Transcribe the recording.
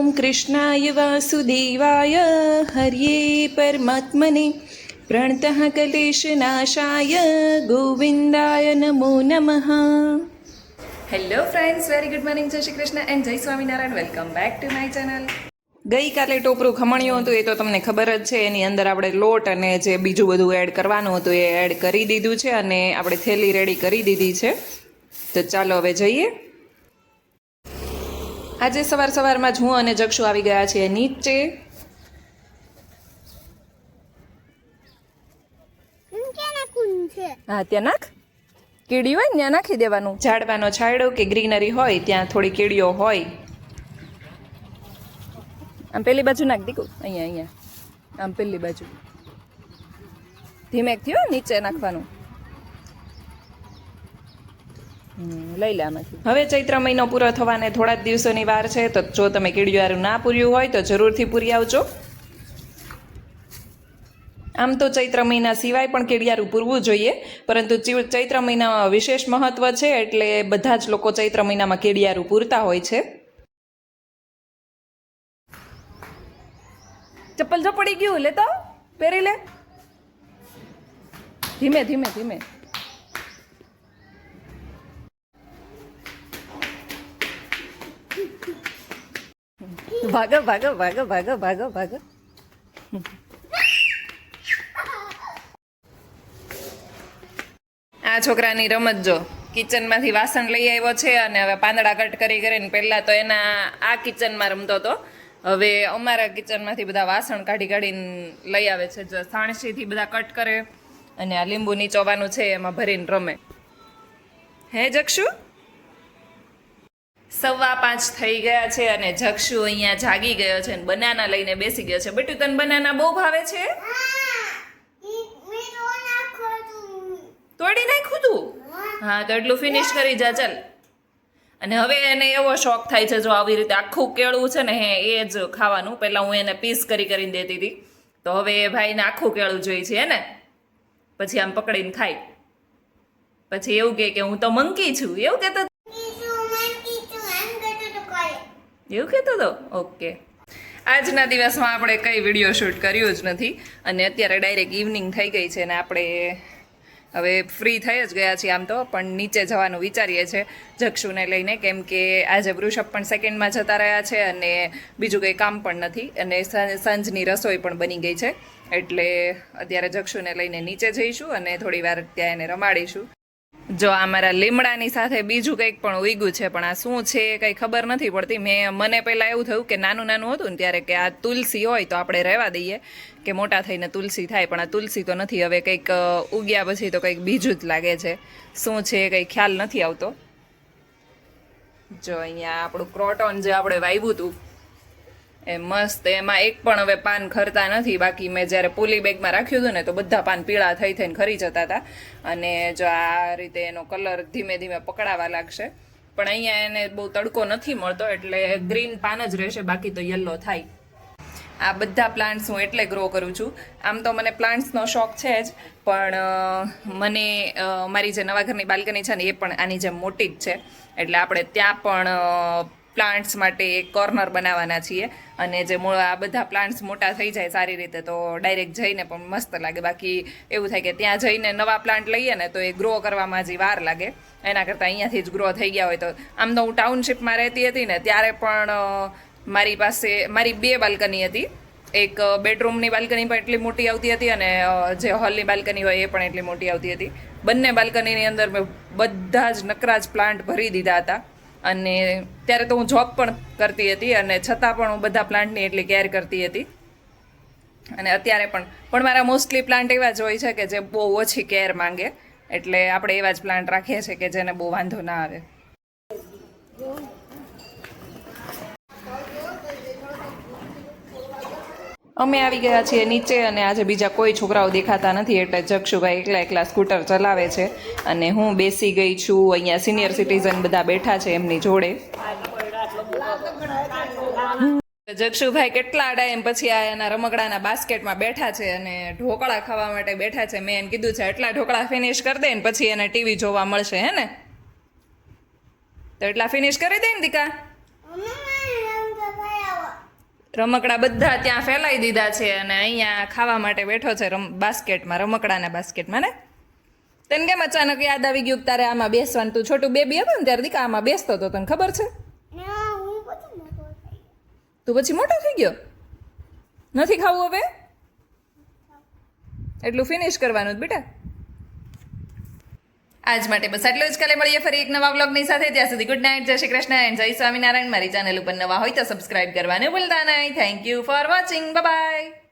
ઓમ કૃષ્ણાય વાસુદેવાય હર્યે પરમાત્મને પ્રણતઃ કલેશનાશાય ગોવિંદાય નમો નમઃ. Hello friends, very good morning, જય Shri Krishna and જય Swaminarayan. Welcome back to my channel. ગઈકાલે ટોપરું ખમણ્યું હતું, એ તો તમને ખબર જ છે. એની અંદર આપણે લોટ અને જે બીજું બધું એડ કરવાનું હતું એ એડ કરી દીધું છે અને આપણે થેલી રેડી કરી દીધી છે. તો ચાલો હવે જઈએ. આજે સવારમાં જ હું અને જક્ષુ આવી ગયા છીએ નીચે. હા, ત્યાં નાખ. કીડી હોય ને ત્યાં નાખી દેવાનું. ઝાડવાનો છાંયડો કે ગ્રીનરી હોય ત્યાં થોડી કીડીઓ હોય. આમ પેલી બાજુ નાખ દીકું, અહીંયા આમ પેલી બાજુ ધીમેકથી હોય નીચે નાખવાનું. લઈ લે આમાંથી. હવે ચૈત્ર મહિનો પૂરો થવાને થોડા જ દિવસોની વાર છે, તો જો તમે કીડીયારું ના પૂર્યું હોય તો જરૂરથી પૂરી આવજો. આમ તો ચૈત્ર મહિના સિવાય પણ કેડિયારું પૂરવું જોઈએ, પરંતુ ચૈત્ર મહિનામાં વિશેષ મહત્વ છે, એટલે બધા જ લોકો ચૈત્ર મહિનામાં કેડિયારું પૂરતા હોય છે. ચપ્પલ જો પડી ગયું, લે તો પહેરી લે. ધીમે ધીમે ધીમે. ભાગો ભાગો ભાગો ભાગો ભાગો ભાગો. આ છોકરાની રમત જો, કિચનમાંથી વાસણ લઈ આવ્યો છે અને હવે પાંદડા કટ કરી કરીને પહેલાં તો એના આ કિચનમાં રમતો હતો, હવે અમારા કિચનમાંથી બધા વાસણ કાઢીને લઈ આવે છે. જો સાણસીથી બધા કટ કરે અને આ લીંબુ નીચોવાનું છે એમાં ભરીને રમે. હે જક્ષુ? 5:15 થઈ ગયા છે અને જક્ષુ અહીંયા જાગી ગયો છે અને બનાના લઈને બેસી ગયો છે. બેટુ, તને બનાના બહુ ભાવે છે? તોડી નાખ્યું તું? હા, તો એટલું ફિનિશ કરી જા ચાલ. અને હવે એને એવો શોખ થાય છે, જો આવી રીતે આખું કેળું છે ને એ જ ખાવાનું. પહેલાં હું એને પીસ કરીને દેતી હતી, તો હવે એ ભાઈને આખું કેળું જોઈએ છે ને, પછી આમ પકડીને ખાય. પછી એવું કે હું તો મંકી છું, એવું કહેતો હતો. ઓકે, આજના દિવસમાં આપણે કંઈ વિડીયો શૂટ કર્યું જ નથી અને અત્યારે ડાયરેક્ટ ઇવનિંગ થઈ ગઈ છે ને આપણે હવે ફ્રી થઈ જ ગયા છીએ. આમ તો પણ નીચે જવાનું વિચારીએ છીએ જક્ષુને લઈને, કેમ કે આજે વૃષભ પણ સેકન્ડમાં જતા રહ્યા છે અને બીજું કંઈ કામ પણ નથી અને સાંજની રસોઈ પણ બની ગઈ છે, એટલે અત્યારે જક્ષુને લઈને નીચે જઈશું અને થોડી વાર ત્યાં એને રમાડીશું. જો આ મારા લીમડાની સાથે બીજું કંઈક પણ ઉગ્યું છે, પણ આ શું છે કંઈ ખબર નથી પડતી. મને પહેલાં એવું થયું કે નાનું હતું ને ત્યારે કે આ તુલસી હોય તો આપણે રહેવા દઈએ કે મોટા થઈને તુલસી થાય, પણ આ તુલસી તો નથી. હવે કંઈક ઉગ્યા પછી તો કંઈક બીજું જ લાગે છે. શું છે કંઈ ખ્યાલ નથી આવતો. જો અહીંયા આપણું ક્રોટોન જે આપણે વાવ્યું હતું એ મસ્ત, એમાં એક પણ હવે પાન ખરતા નથી. બાકી મેં જ્યારે પોલી બેગમાં રાખ્યું હતું ને તો બધા પાન પીળા થઈને ખરી જતા હતા. અને જો આ રીતે એનો કલર ધીમે ધીમે પકડાવા લાગશે, પણ અહીંયા એને બહુ તડકો નથી મળતો એટલે ગ્રીન પાન જ રહેશે, બાકી તો યલો થાય. આ બધા પ્લાન્ટ્સ હું એટલે ગ્રો કરું છું. આમ તો મને પ્લાન્ટ્સનો શોખ છે જ, પણ મને મારી જે નવા ઘરની બાલ્કની છે ને એ પણ આની જેમ મોટી જ છે, એટલે આપણે ત્યાં પણ પ્લાન્ટ્સ માટે એક કોર્નર બનાવવાના છીએ. અને જે આ બધા પ્લાન્ટ્સ મોટા થઈ જાય સારી રીતે તો ડાયરેક્ટ જઈને પણ મસ્ત લાગે. બાકી એવું થાય કે ત્યાં જઈને નવા પ્લાન્ટ લઈએ ને તો એ ગ્રો કરવામાં હજી વાર લાગે, એના કરતાં અહીંયાથી જ ગ્રો થઈ ગયા હોય તો. આમ તો હું ટાઉનશીપમાં રહેતી હતી ને ત્યારે પણ મારી પાસે મારી 2 બાલ્કની હતી. એક બેડરૂમની બાલ્કની પણ એટલી મોટી આવતી હતી અને જે હોલની બાલ્કની હોય એ પણ એટલી મોટી આવતી હતી. બંને બાલ્કનીની અંદર મેં બધા જ નકરા જ પ્લાન્ટ ભરી દીધા હતા. અને ત્યારે તો હું જોબ પણ કરતી હતી અને છતાં પણ હું બધા પ્લાન્ટની એટલી કેર કરતી હતી. અને અત્યારે પણ મારા મોસ્ટલી પ્લાન્ટ એવા જ હોય છે કે જે બહુ ઓછી કેર માંગે, એટલે આપણે એવા જ પ્લાન્ટ રાખીએ છીએ કે જેને બહુ વાંધો ના આવે. અમે આવી ગયા છીએ નીચે અને આજે બીજા કોઈ છોકરાઓ દેખાતા નથી, એટલે જક્ષુભાઈ એકલા સ્કૂટર ચલાવે છે અને હું બેસી ગઈ છું. અહીંયા સિનિયર સિટીઝન બધા બેઠા છે એમની જોડે. જક્ષુભાઈ કેટલા ટાઈમ પછી આ એના રમકડાના બાસ્કેટમાં બેઠા છે અને ઢોકળા ખાવા માટે બેઠા છે. મેં એને કીધું છે એટલા ઢોકળા ફિનિશ કરી દે ને પછી એને ટીવી જોવા મળશે, હે ને? તો એટલા ફિનિશ કરી દે ને દીકા. રમકડા બધા ત્યાં ફેલાઈ દીધા છે અને અહીંયા ખાવા માટે બેઠો છે બાસ્કેટમાં, રમકડાના બાસ્કેટમાં ને. તને કેમ અચાનક યાદ આવી ગયું કે તારે આમાં બેસવાનું? તું છોટું બેબી હતું ને ત્યારે દીકા આમાં બેસતો હતો, તને ખબર છે? તું પછી મોટો થઈ ગયો? નથી ખાવું હવે? એટલું ફિનિશ કરવાનું જ બેટા. આજ માટે બસ આટલું જ. કાલે મળીએ ફરી એક નવા વ્લોગની સાથે. ત્યાં સુધી ગુડ નાઇટ, જય શ્રી કૃષ્ણ એન્ડ જય સ્વામિનારાયણ. મારી ચેનલ ઉપર નવા હોય તો સબસ્ક્રાઇબ કરવાનું ભૂલતા નહીં. Thank you for watching. Bye bye.